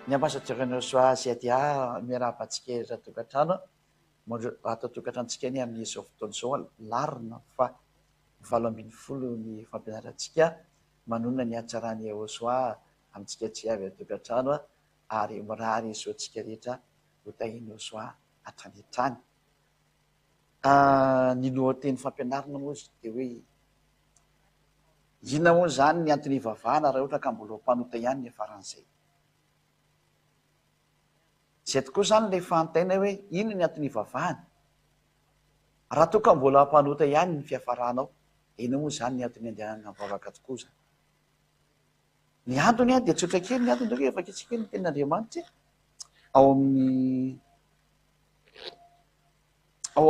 Ny ambassadeur-nao soa sy adia miarabantsika ery tokantrano atao tokantranontsika ny amin'izao fotoana izao larina fa 7 ny fampianarantsika manonona ny hatsarany Eosoa amintsika tsy avy tokantrano ary mirary isoantsika rehetra hotahiny Eosoa hatrany hatrany. Ny lohateny fampianarana moa dia hoe inona moa zany ny antony ivavahana raha ohatra ka mbola mpanota ihany ny faran'izay. Zay tokoa zany le fantaina hoe inona ny antony ivavahana. Raha toa ka mbola mpanota ihany ny fiafaranao, ina moa zany ny antony andehanana mivavaka tokoa zany. Ny antony dia tsotra kely ny antony efa kitsika ny tenin'Andriamanitra ao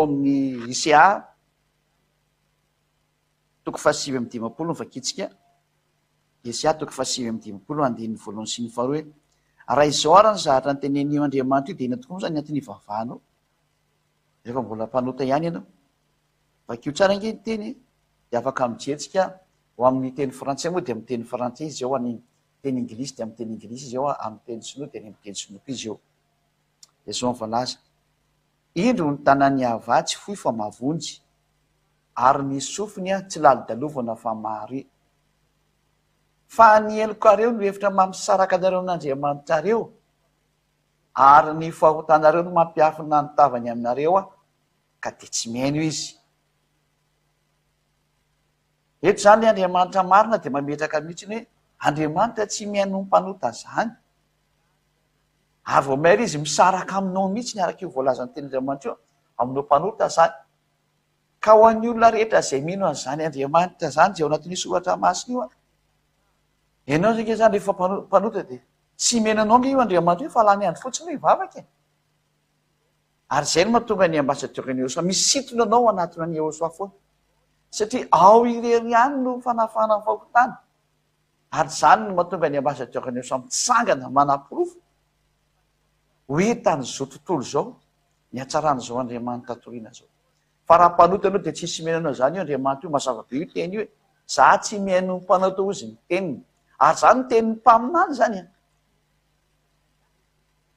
amin'ny Isea 7:20 fakitsika. Isea 7:20 andininy voalohany sy ny faharoa hoe raha izao ary ny zahatra ny tenenio Andriamanitra io dia ina tokoa zany ny antony ivavahanao rehefa mbola mpanota ihany ianao. Vakio tsara inge ny teny dia afaka mijeritsika ho amin'ny teny frantsay moa dia amin'ny teny frantsay izy ao, amin'ny teny inglisy dia amin'ny teny inglisy izy ao, amin'ny teny sinoa dia amin'ny teny sinoa izy ao. Dia zao mivalaza: indro ny tanany hava tsy fohy fa mavonjy, ary ny sofiny tsy lalidalovana fa mare. Fa ny elokareo no hevitra mampisaraka anareo n'Andriamanitra reo, ary ny fahotanareo no mampiafina ny tavany aminareo ka dia tsy miaino izy. Eto zany ny Andriamanitra marina dia mametraka mihitsy hoe Andriamanitra tsy miaino ny mpanota zany. Ary vao mahery izy misaraka aminao mihitsy ny araka io voalazan'ny tenin'Andriamanitra io aminao mpanota zany. Ka ho an'ny olona rehetra izay mino an'izany Andriamanitra zany izay ao anatin'ny soratra masina io, ianao zany rehefa mpanota dia tsy menanao nge io Andriamanitra io fa lany andro fotsiny hoe hivavaka. Ary izay no mahatonga ny ambassadeur-n'i Eosoa misintona anao anatiny ny Eosoa foana, satria ao irery ihany no fanafana ny fahotana. Ary izany no mahatonga ny ambassadeur-n'i Eosoa mitsangana manam-porofo hoe tan'izao tontolo izao ny hatsaran'izao Andriamanitra toriana zao. Fa raha mpanota anao dia tsisy menanao zany io Andriamanitra io, mazava be io teny io hoe za tsy miaino ny mpanota ozy ny teniny. Ary zany ny tenin'ny mpaminany zany.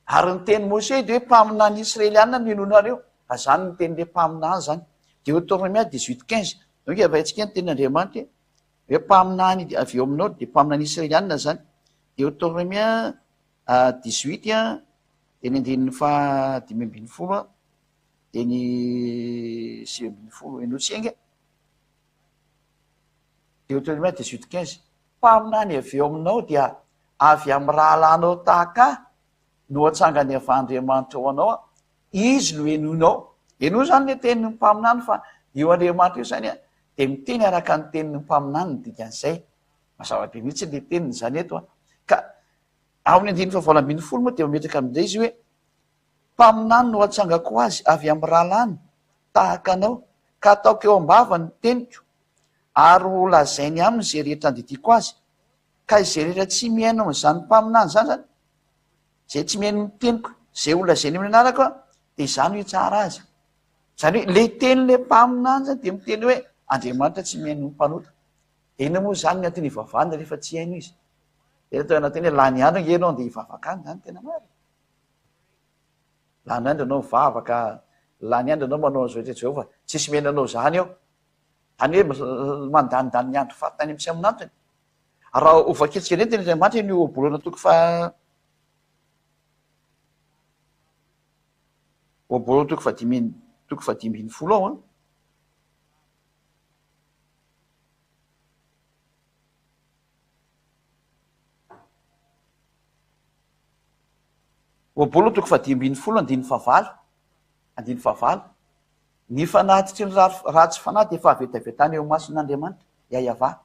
Ary ny teny Mose dia hoe mpaminany Israelianina no inonareo. Zany ny tenin'ilay mpaminany zany. Deutéronome 18:15. Donc avaitsika ny tenin'Andriamanitra hoe mpaminany avy eo aminao dia mpaminany Israelianina zany. Deutéronome 18 dia ny andinin'ny 5:20 dia ny 7:20 enotsika. Deutéronome 18:15. Mpaminany avy eo aminao dia avy amin'ny rahalanao tahaka no atsangany avy Andriamanitra ho anao, izy no henonao. Eno zany le tenin'ny mpaminany fa io Andriamanitra io zany dia miteny araka ny tenin'ny mpaminany ny dikan'izay. Mazava be mihitsy le teniny zany eto. Ka ao amin'ny 9:20 moa dia mametraka amin'izay izy hoe mpaminany no atsangako azy avy amin'ny rahalany tahaka anao, ka ataoko eo am-bava ny teniko ary ho lazainy aminy izay rehetra andidiko azy. Ka izay rehetra tsy miaino amin'izany mpaminany zany zany, izay tsy miaino ny teniko, izay ho lazainy amin'ny anarako dia izany ho hitsara azy. Zany hoe le tenin'le mpaminany zany dia miteny hoe Andriamanitra tsy miaino ny mpanota. Ina moa zany ny antony ivavahana rehefa tsy haino izy. Dia atao anatiny hoe lany andro nge ianao andeha hivavaka any, zany tena marina. Lany andro ianao mivavaka, lany andro ianao manao an'izao rehetra izao fa tsisy menanao zany ao. Any hoe mandanindany ny andro fatany amin'ny tsy amin'antony. Raha ho vakitsika ny teny Andriamanitra ny ohabolana ohabolana 5:10 ao. Ohabolana 5:10 andiny fahavalo. Ny fanatitry ny ratsy fanahy dia fahavetavetany eo mason'Andriamanitra iayavà.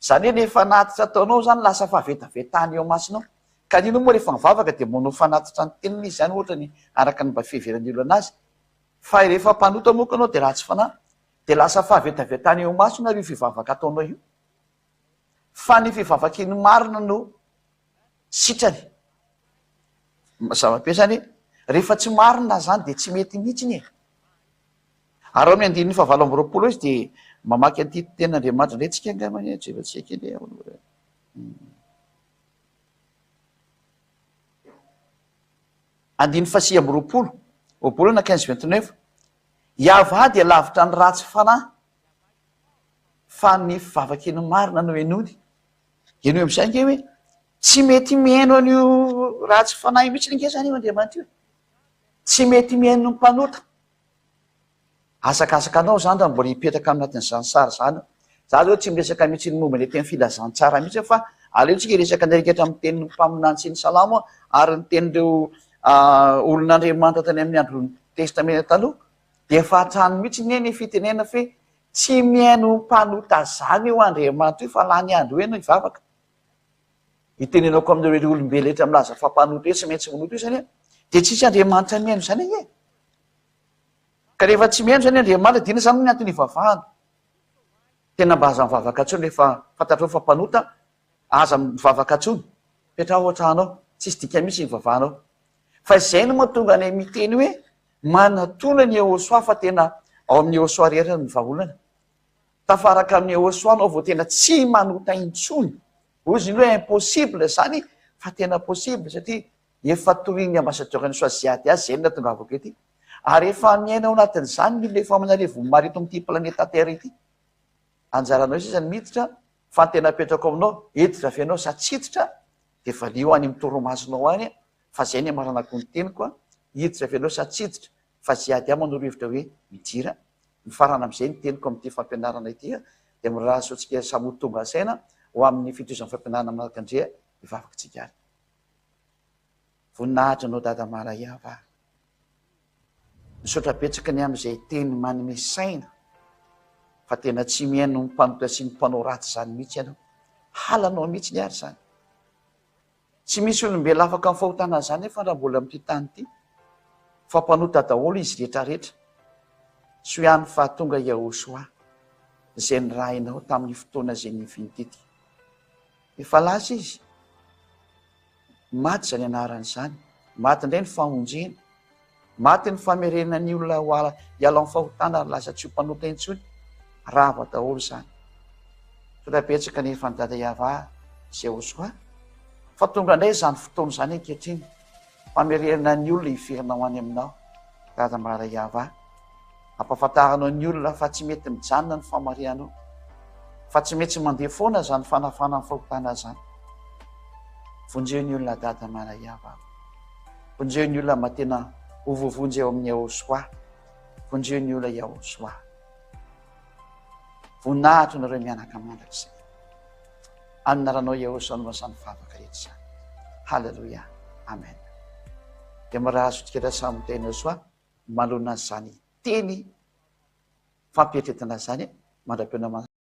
Zany hoe le fanatitra ataonao zany lasa fahavetavetany eo masinao. Ka nino moa rehefa mivavaka dia manao fanatitra ny teniny izy zany ohatra ny araka ny mba fiheverany olo anazy. Fa rehefa mpanota moa anao dia ratsy fanahy dia lasa fahavetavetany eo masina io fivavaka ataonao io. Fa ny fivavaka iny marina no sitrany. Zava-be zany rehefa tsy marina zany dia tsy mety mihitsy ny. Ary ao amin'ny 9:20 izy dia mamaky an'ity tenin'Andriamanitra indray tsika angambany jefa tsy haiko indray. andiny fasia amby roapolo na 15-29 iava dia lavitra ny ratsy fanahy fa ny fivavakeny marina no enony eno am'izay nge hoe tsy mety miaino an'io ratsy fanahy mihitsy nge zany io andriamanitra io tsy mety miaino ny mpanota asakasaka anao zany da mbola hipetraka anatin'izany sary zany za zao tsy miresaka mihitsy ny momba le teny filazantsara mihitsy fa aleotsika resaka ndraikatra amin'ny tenin'ny mpaminany sy ny salamo ary ny tenin'ireo olon'andriamanitra tany amin'ny androny testamenta taloha de fahatrany mihitsy neny fitenena fe tsy miaino mpanota zany io andriamanitra io fa la ny andro eno ivavaka itenenako amin'ireo olombelo etra milaza fa mpanota io tsy maintsy minota io zany de tsisy andriamanitra miaino zany e ka rehefa tsy miaino zany andriamanitra dina zany ny antony ivavahana tena mba aza mivavaka atsony rehefa fantatrao fa mpanota aza mivavaka atsony petra ohatranao tsisy dika mihitsy ivavahanao fa izay no mahatonga ny miteny hoe manatona ny ehosoa fa tena ao amin'ny ehosoa rehetra ny vaholana tafaraka amin'ny ehosoa anao vao tena tsy manota intsony ozy ny hoe impossible zany fa tena possible satria efa toriny ambasadorany soaziady azy zay natonga avako ety ary efa miaina ao anatin'izany mila efa manalevo marito am'ty planeta terre ity anjaranao sisany miditra fa tena petrako aminao editra fianao satsititra de fa lio any amin'ny toromasonao any fa zay ny amaranako ny teniko a hiditra fianao satsititra fa ziady a manorohevitra hoe mijira ny farana am'izay ny teniko am'ty fampianarana itya de miraha sotsika samotonga saina ho amin'ny fitozan'ny fampianarana manakandrea ivavakytsika ary voninahitra anao dada maraiava misaotra petsaka ny am'izay teny manome saina fa tena tsy miaino ny mpanota sy ny mpanao raty zany mihitsy ianao halanao mihitsy ny ary zany tsy misy olombelo afaka amin'ny fahotana zany fa raha mbola am'ty tany ity fa mpanota daholo izy rehetrarehetra so ihany fa tonga Yahosoa zay ny rahainao tamin'ny fotoana zay nivinitity efa lasa izy maty zany anaran'izany maty indray ny fahonjena maty ny famerena ny olona ho hiala amin'ny fahotana ary lasa tsy ho mpanota intsony rava daholo zany sotapetsaka nefa ny dada iava Yahosoa fa tonga indray zany fotoana zany ankehitriny famerena ny olona hiverinao any aminao dada maraiava ampafantaranao ny olona fa tsy mety mijanona ny famarianao fa tsy mety mandeha foana zany fanafana ny fahotana zany vonjeo ny olona dada maraiava vonjeo ny olona matena hovovonjy eo amin'ny Yahosoa vonjeo ny olona Yahosoa voninahitra nareo mianaka mandrak'izay anaranao Yahosoa no masany vavaka rehetra zany halleloia amen de miraha sotriketa samyteny Yahosoa malona zany teny fampietetana zany mandra-piona